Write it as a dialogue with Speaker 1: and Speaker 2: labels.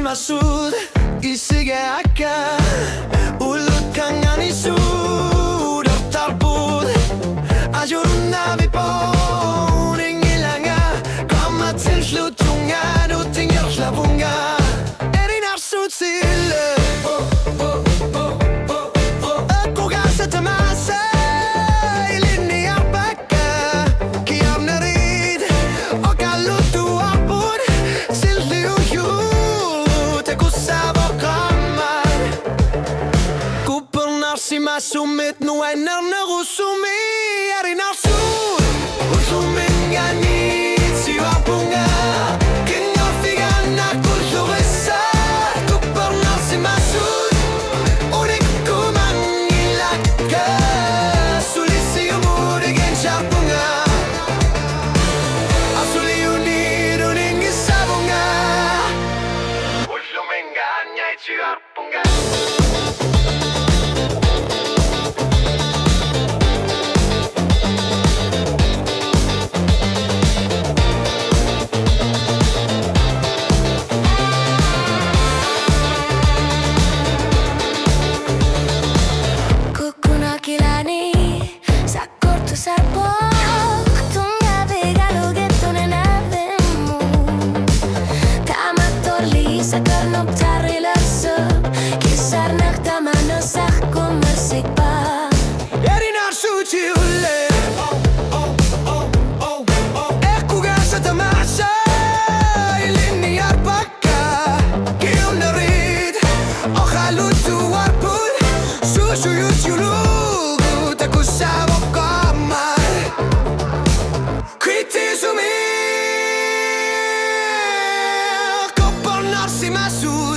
Speaker 1: Masud isige akka ullut kangani suudar tarbud ajurna vi på ingilanga komma till slutunga uting görslavunga erinar sutsille ökogasa massa ilini arbaka kiamnarid och allutu arbud silliu Sumit nu ay narnarusumi Ari narsud Usumin ganit si wapunga Kinga figana kulturissa Kupar narsi masud Unik kumangilaka Sulisi umudigin sharpunga Asuli unid uningi sabunga Usumin ganit si wapunga Masud